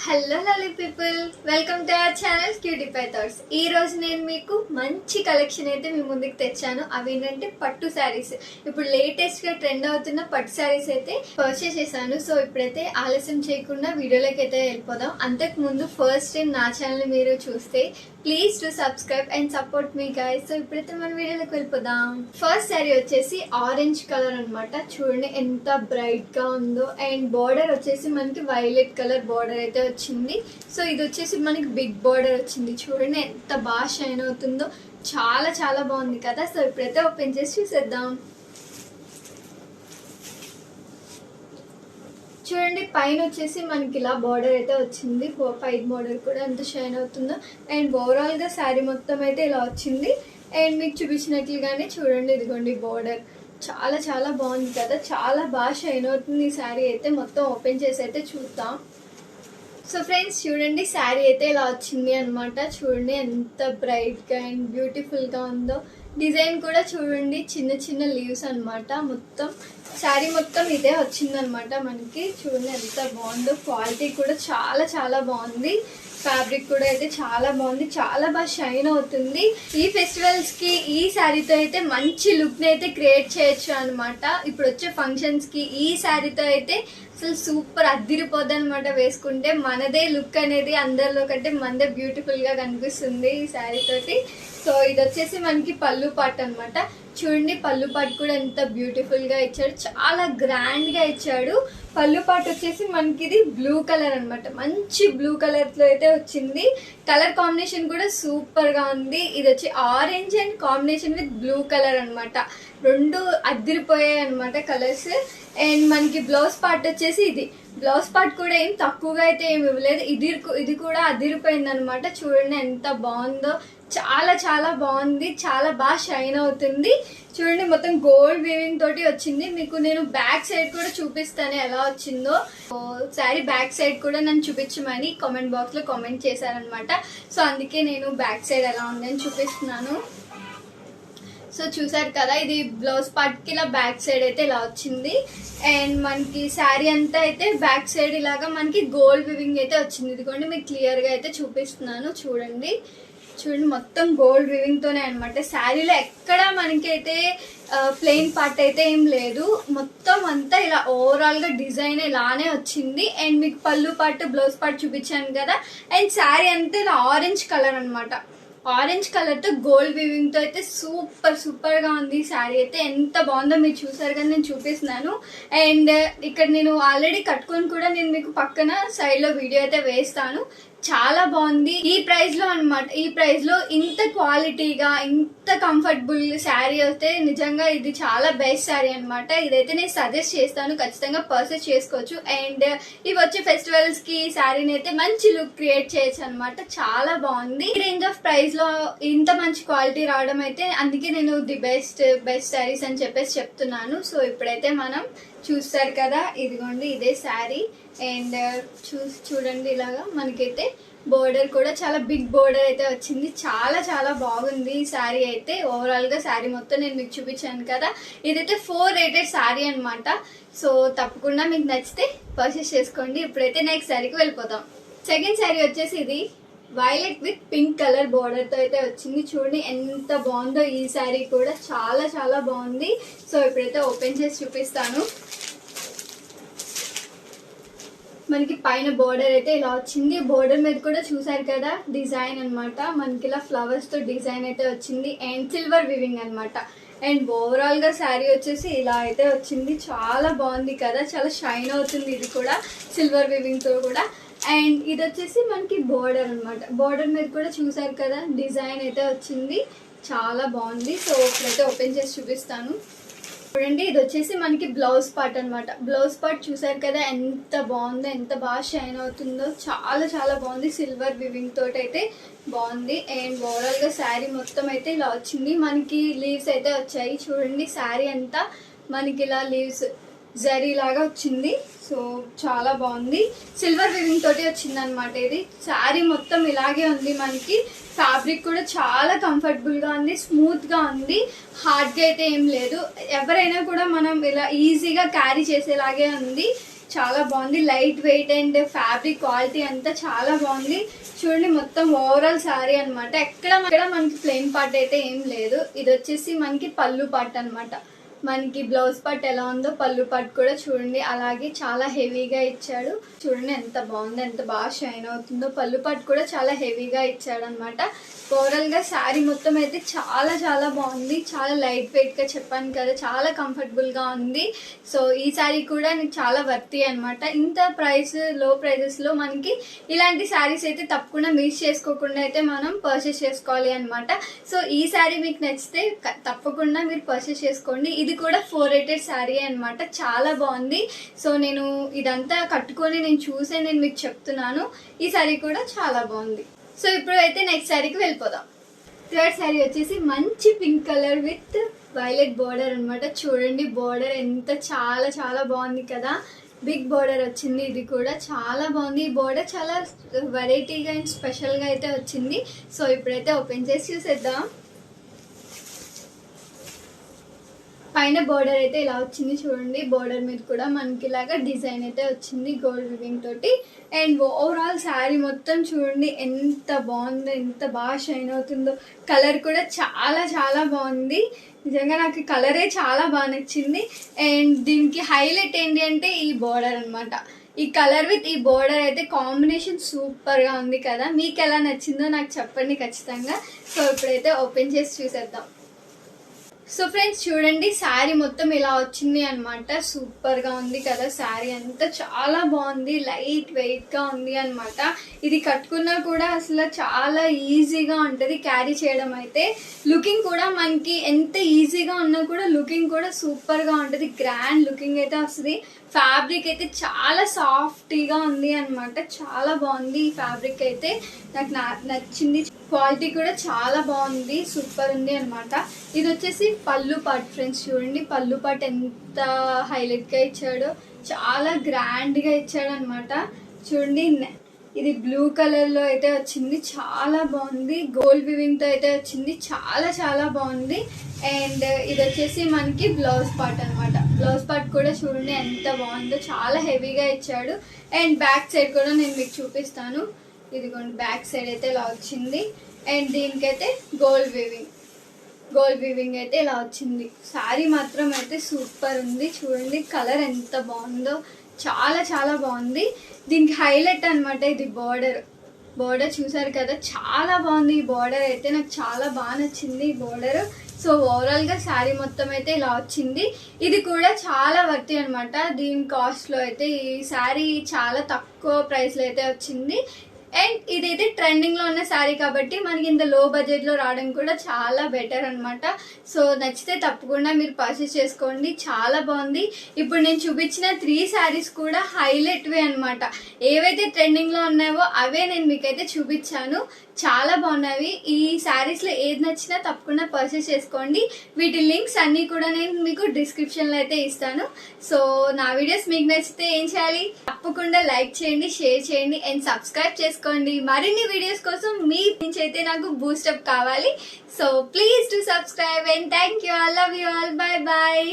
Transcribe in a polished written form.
Hello lovely people, welcome to our channel Cutie Pie Thoughts. ఈ రోజు నేను మీకు మంచి కలెక్షన్ అయితే మీ ముందుకు తెచ్చాను. అవి ఏంటంటే పట్టు శారీస్. ఇప్పుడు లేటెస్ట్ గా ట్రెండ్ అవుతున్న పట్టు శారీస్ అయితే పర్చేస్ చేశాను. సో ఇప్పుడైతే ఆలస్యం చేయకుండా వీడియోలోకి అయితే వెళ్ళిపోదాం. అంతకు ముందు ఫస్ట్ టైం నా ఛానల్ మీరు చూస్తే please to subscribe and support me guys. So ఇప్పుడైతే మన వీడియోలోకి వెళ్ళిపోదాం. ఫస్ట్ శారీ వచ్చేసి ఆరెంజ్ కలర్ అన్నమాట. చూడండి ఎంత బ్రైట్ గా ఉందో. అండ్ బార్డర్ వచ్చేసి మనకి వైలెట్ కలర్ బార్డర్ అయితే వచ్చింది. సో ఇది వచ్చేసి మనకి బిగ్ బార్డర్ వచ్చింది. చూడండి ఎంత బాగా షైన్ అవుతుందో. చాలా చాలా బాగుంది కదా. సో ఇప్పుడైతే ఓపెన్ చేసి చూసేద్దాం. చూడండి పైన వచ్చేసి మనకి ఇలా బార్డర్ అయితే వచ్చింది. పైన బార్డర్ కూడా ఎంత షైన్ అవుతుందో. అండ్ ఓవరాల్ గా శారీ మొత్తం అయితే ఇలా వచ్చింది. అండ్ మీకు చూపించినట్లుగానే చూడండి ఇదిగోండి బార్డర్. చాలా చాలా బాగుంది కదా. చాలా బాగా షైన్ అవుతుంది ఈ శారీ అయితే. మొత్తం ఓపెన్ చేసి అయితే చూద్దాం. సో ఫ్రెండ్స్ చూడండి శారీ అయితే ఇలా వచ్చింది అనమాట. చూడండి ఎంత బ్రైట్ గా అండ్ బ్యూటిఫుల్ గా ఉందో. డిజైన్ కూడా చూడండి చిన్న చిన్న లీవ్స్ అనమాట. మొత్తం శారీ మొత్తం ఇదే వచ్చిందనమాట మనకి. చూడండి ఎంత బాగుందో. క్వాలిటీ కూడా చాలా చాలా బాగుంది. ఫ్యాబ్రిక్ కూడా అయితే చాలా బాగుంది. చాలా బాగా షైన్ అవుతుంది. ఈ ఫెస్టివల్స్ కి ఈ శారీతో అయితే మంచి లుక్ ని అయితే క్రియేట్ చేయొచ్చు అనమాట. ఇప్పుడు వచ్చే ఫంక్షన్స్ కి ఈ శారీతో అయితే అసలు సూపర్ అద్దిరిపోద్ది అనమాట. వేసుకుంటే మనదే లుక్ అనేది అందరిలో కంటే మనదే బ్యూటిఫుల్ గా కనిపిస్తుంది ఈ శారీ తోటి. సో ఇది వచ్చేసి మనకి పళ్ళు పాట అనమాట. చూడండి పళ్ళు పాటు కూడా ఎంత బ్యూటిఫుల్ గా ఇచ్చాడు. చాలా గ్రాండ్ గా ఇచ్చాడు. పళ్ళు పాటు వచ్చేసి మనకి ఇది బ్లూ కలర్ అనమాట. మంచి బ్లూ కలర్ లో అయితే వచ్చింది. కలర్ కాంబినేషన్ కూడా సూపర్ గా ఉంది. ఇది వచ్చి orange and combination with blue colour అనమాట. రెండు అద్దిరిపోయాయి అనమాట కలర్స్. అండ్ మనకి బ్లౌజ్ పార్ట్ వచ్చేసి ఇది. బ్లౌజ్ పార్ట్ కూడా ఏం తక్కువగా అయితే ఏమి ఇవ్వలేదు. ఇది కూడా అదిరిపోయింది అనమాట. చూడండి ఎంత బాగుందో. చాలా చాలా బాగుంది. చాలా బాగా షైన్ అవుతుంది. చూడండి మొత్తం గోల్డ్ వీవింగ్ తోటి వచ్చింది. మీకు నేను బ్యాక్ సైడ్ కూడా చూపిస్తాను ఎలా వచ్చిందో. శారీ బ్యాక్ సైడ్ కూడా నన్ను చూపించమని కామెంట్ బాక్స్ లో కామెంట్ చేశారనమాట. సో అందుకే నేను బ్యాక్ సైడ్ ఎలా ఉందని చూపిస్తున్నాను. సో చూసారు కదా, ఇది బ్లౌజ్ పార్ట్ కి ఇలా బ్యాక్ సైడ్ అయితే ఇలా వచ్చింది. అండ్ మనకి శారీ అంతా అయితే బ్యాక్ సైడ్ ఇలాగా మనకి గోల్డ్ వివింగ్ అయితే వచ్చింది. ఇదిగోండి మీకు క్లియర్ గా అయితే చూపిస్తున్నాను. చూడండి మొత్తం గోల్డ్ వివింగ్ తోనే అనమాట. శారీలో ఎక్కడ మనకైతే ప్లెయిన్ పార్ట్ అయితే ఏం లేదు. మొత్తం అంతా ఇలా ఓవరాల్ గా డిజైన్ ఇలానే వచ్చింది. అండ్ మీకు పళ్ళు పార్ట్ బ్లౌజ్ పార్ట్ చూపించాను కదా. అండ్ శారీ అంతా ఇలా ఆరెంజ్ కలర్ అనమాట. ఆరెంజ్ కలర్ తో గోల్డ్ వీవింగ్ తో అయితే సూపర్ సూపర్ గా ఉంది. శారీ అయితే ఎంత బాగుందో మీరు చూసారు కదా. నేను చూపిస్తున్నాను. అండ్ ఇక్కడ నేను ఆల్రెడీ కట్టుకొని కూడా నేను మీకు పక్కన సైడ్ లో వీడియో అయితే వేస్తాను. చాలా బాగుంది ఈ ప్రైస్ లో అనమాట. ఈ ప్రైస్ లో ఇంత క్వాలిటీగా ఇంత కంఫర్టబుల్ శారీ వస్తే నిజంగా ఇది చాలా బెస్ట్ శారీ అనమాట. ఇదైతే నేను సజెస్ట్ చేస్తాను. ఖచ్చితంగా పర్చేస్ చేసుకోవచ్చు. అండ్ ఇవి వచ్చే ఫెస్టివల్స్ కి శారీని అయితే మంచి లుక్ క్రియేట్ చేయొచ్చు అనమాట. చాలా బాగుంది. ఈ రేంజ్ ఆఫ్ ప్రైస్ లో ఇంత మంచి క్వాలిటీ రావడం అయితే అందుకే నేను ది బెస్ట్ శారీస్ అని చెప్పేసి చెప్తున్నాను. సో ఇప్పుడైతే మనం చూస్తారు కదా, ఇదిగోండి ఇదే శారీ. అండ్ చూడండి ఇలాగా మనకైతే బోర్డర్ కూడా చాలా బిగ్ బోర్డర్ అయితే వచ్చింది. చాలా చాలా బాగుంది ఈ శారీ అయితే. ఓవరాల్ గా శారీ మొత్తం నేను మీకు చూపించాను కదా. ఇదైతే 4 రేటెడ్ శారీ అనమాట. సో తప్పకుండా మీకు నచ్చితే పర్చేస్ చేసుకోండి. ఇప్పుడైతే నెక్స్ట్ శారీకి వెళ్ళిపోతాం. సెకండ్ శారీ వచ్చేసి ఇది violet with pink colour border తో అయితే వచ్చింది. చూడండి ఎంత బాగుందో ఈ శారీ కూడా. చాలా చాలా బాగుంది. సో ఇప్పుడైతే ఓపెన్ చేసి చూపిస్తాను. మనకి పైన బోర్డర్ అయితే ఇలా వచ్చింది. బోర్డర్ మీద కూడా చూసారు కదా డిజైన్ అనమాట. మనకి ఇలా ఫ్లవర్స్ తో డిజైన్ అయితే వచ్చింది. అండ్ సిల్వర్ వివింగ్ అనమాట. అండ్ ఓవరాల్ గా శారీ వచ్చేసి ఇలా అయితే వచ్చింది. చాలా బాగుంది కదా. చాలా షైన్ అవుతుంది ఇది కూడా సిల్వర్ వివింగ్ తో కూడా. అండ్ ఇది వచ్చేసి మనకి బోర్డర్ అనమాట. బోర్డర్ మీద కూడా చూసారు కదా డిజైన్ అయితే వచ్చింది. చాలా బాగుంది. సో ఇప్పుడైతే ఓపెన్ చేసి చూపిస్తాను. చూడండి ఇది వచ్చేసి మనకి బ్లౌజ్ పార్ట్ అనమాట. బ్లౌజ్ పార్ట్ చూసారు కదా ఎంత బాగుందో, ఎంత బాగా షైన్ అవుతుందో. చాలా చాలా బాగుంది. సిల్వర్ వివింగ్ తోటి అయితే బాగుంది. అండ్ ఓవరాల్ గా శారీ మొత్తం అయితే ఇలా వచ్చింది. మనకి లీవ్స్ అయితే వచ్చాయి. చూడండి శారీ అంతా మనకి ఇలా లీవ్స్ జరీ లాగా వచ్చింది. సో చాలా బాగుంది. సిల్వర్ వివింగ్ తోటి వచ్చింది అనమాట. ఇది శారీ మొత్తం ఇలాగే ఉంది. మనకి ఫ్యాబ్రిక్ కూడా చాలా కంఫర్టబుల్ గా ఉంది. స్మూత్ గా ఉంది. హార్డ్ గా అయితే ఏం లేదు. ఎవరైనా కూడా మనం ఇలా ఈజీగా క్యారీ చేసేలాగే ఉంది. చాలా బాగుంది. Light weight and fabric quality అంతా చాలా బాగుంది. చూడండి మొత్తం ఓవరాల్ శారీ అనమాట. ఎక్కడ మనకి ప్లెయిన్ పార్ట్ అయితే ఏం లేదు. ఇది వచ్చేసి మనకి పళ్ళు పార్ట్ అనమాట. మనకి బ్లౌజ్ పార్ట్ ఎలా ఉందో పళ్ళు పార్ట్ కూడా చూడండి అలాగే చాలా హెవీగా ఇచ్చాడు. చూడండి ఎంత బాగుందో, ఎంత బాగా షైన్ అవుతుందో. పళ్ళు పార్ట్ కూడా చాలా హెవీగా ఇచ్చాడు అనమాట. ఓవరాల్ గా శారీ మొత్తం అయితే చాలా చాలా బాగుంది. చాలా లైట్ వెయిట్ గా చెప్పాను కదా, చాలా కంఫర్టబుల్ గా ఉంది. సో ఈ శారీ కూడా నీకు చాలా వర్తి అనమాట. ఇంత లో ప్రైజెస్ లో మనకి ఇలాంటి శారీస్ అయితే తప్పకుండా మిస్ చేసుకోకుండా అయితే మనం పర్చేస్ చేసుకోవాలి అనమాట. సో ఈ శారీ మీకు నచ్చితే తప్పకుండా మీరు పర్చేస్ చేసుకోండి. ఇది కూడా 4-rated శారీ అనమాట. చాలా బాగుంది. సో నేను ఇదంతా కట్టుకొని నేను చూసే నేను మీకు చెప్తున్నాను. ఈ శారీ కూడా చాలా బాగుంది. సో ఇప్పుడు అయితే నెక్స్ట్ శారీకి వెళ్ళిపోదాం. థర్డ్ శారీ వచ్చేసి మంచి pink colour with violet border అనమాట. చూడండి బోర్డర్ ఎంత చాలా చాలా బాగుంది కదా. బిగ్ బోర్డర్ వచ్చింది. ఇది కూడా చాలా బాగుంది. ఈ బోర్డర్ చాలా వెరైటీగా అండ్ స్పెషల్గా అయితే వచ్చింది. సో ఇప్పుడైతే ఓపెన్ చేసి చూసేద్దాం. పైన బోర్డర్ అయితే ఇలా వచ్చింది చూడండి. బోర్డర్ మీద కూడా మనకి ఇలాగా డిజైన్ అయితే వచ్చింది గోల్డ్ వివింగ్ తోటి. అండ్ ఓవరాల్ శారీ మొత్తం చూడండి ఎంత బాగుందో, ఎంత బాగా షైన్ అవుతుందో. కలర్ కూడా చాలా చాలా బాగుంది. నిజంగా నాకు కలరే చాలా బాగా నచ్చింది. అండ్ దీనికి హైలైట్ ఏంటి అంటే ఈ బోర్డర్ అనమాట. ఈ కలర్ విత్ ఈ బోర్డర్ అయితే కాంబినేషన్ సూపర్ గా ఉంది కదా. మీకు ఎలా నచ్చిందో నాకు చెప్పండి ఖచ్చితంగా. సో ఇప్పుడైతే ఓపెన్ చేసి చూసేద్దాం. సో ఫ్రెండ్స్ చూడండి శారీ మొత్తం ఇలా వచ్చింది అనమాట. సూపర్ గా ఉంది కదా. శారీ అంతా చాలా బాగుంది. లైట్ వెయిట్ గా ఉంది అనమాట. ఇది కట్టుకున్నా కూడా అసలు చాలా ఈజీగా ఉంటది క్యారీ చేయడం. అయితే లుకింగ్ కూడా మనకి ఎంత ఈజీగా ఉన్నా కూడా లుకింగ్ కూడా సూపర్ గా ఉంటది. గ్రాండ్ లుకింగ్ అయితే వస్తుంది. ఫ్యాబ్రిక్ అయితే చాలా సాఫ్ట్గా ఉంది అనమాట. చాలా బాగుంది ఈ ఫ్యాబ్రిక్ అయితే. నాకు నచ్చింది. క్వాలిటీ కూడా చాలా బాగుంది. సూపర్ ఉంది అనమాట. ఇది వచ్చేసి పళ్ళు పార్ట్ ఫ్రెండ్స్. చూడండి పళ్ళు పార్ట్ ఎంత హైలైట్ గా ఇచ్చాడో. చాలా గ్రాండ్ గా ఇచ్చాడు అనమాట. చూడండి ఇది బ్లూ కలర్ లో అయితే వచ్చింది. చాలా బాగుంది. గోల్డ్ వివింగ్ తో అయితే వచ్చింది. చాలా చాలా బాగుంది. అండ్ ఇది వచ్చేసి మనకి బ్లౌజ్ పార్ట్ అనమాట. బ్లౌజ్ పార్ట్ కూడా చూడండి ఎంత బాగుందో. చాలా హెవీగా ఇచ్చాడు. అండ్ బ్యాక్ సైడ్ కూడా నేను మీకు చూపిస్తాను. ఇదిగోండి బ్యాక్ సైడ్ అయితే ఇలా వచ్చింది. అండ్ దీనికైతే గోల్డ్ వివింగ్ అయితే ఇలా వచ్చింది. శారీ మాత్రం అయితే సూపర్ ఉంది. చూడండి కలర్ ఎంత బాగుందో. చాలా చాలా బాగుంది. దీనికి హైలైట్ అనమాట ఇది బోర్డర్ చూసారు కదా. చాలా బాగుంది ఈ బోర్డర్ అయితే. నాకు చాలా బాగా నచ్చింది ఈ బోర్డర్. సో ఓవరాల్ గా శారీ మొత్తం అయితే ఇలా వచ్చింది. ఇది కూడా చాలా వర్తి అనమాట. దీని కాస్ట్ లో అయితే ఈ శారీ చాలా తక్కువ ప్రైస్ లో అయితే వచ్చింది. అండ్ ఇదైతే ట్రెండింగ్ లో ఉన్న శారీ కాబట్టి మనకి ఇంత లో బడ్జెట్ లో రావడం కూడా చాలా బెటర్ అనమాట. సో నచ్చితే తప్పకుండా మీరు పర్చేస్ చేసుకోండి. చాలా బాగుంది. ఇప్పుడు నేను చూపించిన 3 శారీస్ కూడా హైలైట్ వే అనమాట. ఏవైతే ట్రెండింగ్ లో ఉన్నాయో అవే నేను మీకైతే చూపించాను. చాలా బాగున్నవి. ఈ శారీస్ లో ఏది నచ్చినా తప్పకుండా పర్చేస్ చేసుకోండి. వీటి లింక్స్ అన్ని కూడా నేను మీకు డిస్క్రిప్షన్ లో అయితే ఇస్తాను. సో నా వీడియోస్ మీకు నచ్చితే ఏం చేయాలి, తప్పకుండా లైక్ చేయండి, షేర్ చేయండి అండ్ సబ్స్క్రైబ్ చేసుకోండి. మరిన్ని వీడియోస్ కోసం మీ నుంచి అయితే నాకు బూస్టప్ కావాలి. So please to subscribe and thank you. I love you all. Bye bye.